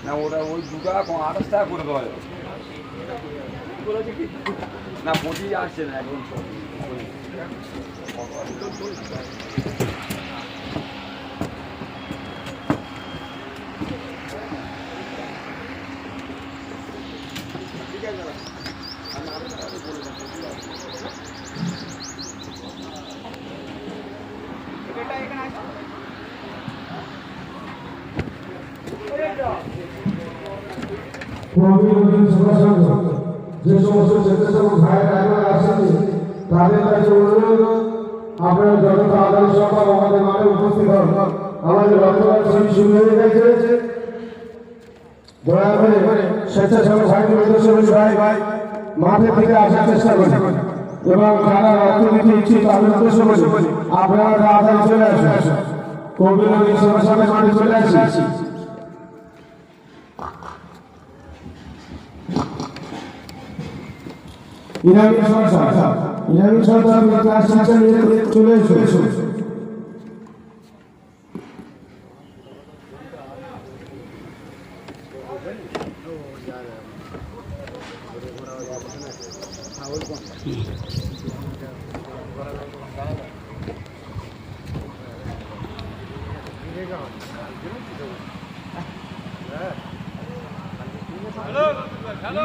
না ওটা ওই 2 টাকা 28 টাকা করে দেওয়া যাবে না, পঁচিশ আসছে না এখন। ঠিক আছে যে সমস্ত স্বেচ্ছাসেবক ভাইয়েরা আসেনি তাদের কাছে অনুরোধ, আপনারা যত তাড়াতাড়ি সম্ভব আমাদের মাঠে উপস্থিত হন। আমাদের বর্তমান শুরু হয়ে গেছে। দয়া করে স্বেচ্ছাসেবক ভাই মাঠে থেকে আসার চেষ্টা করুন এবং যারা রক্ত দিতে ইচ্ছুক তাদের উদ্দেশ্য বলে আপনারা তাড়াতাড়ি চলে আসুন। কবি নদী সভাসদের মাঠে চলে আসি। ইরানি সরকার ক্লাস টিচার চলে এসো। হ্যালো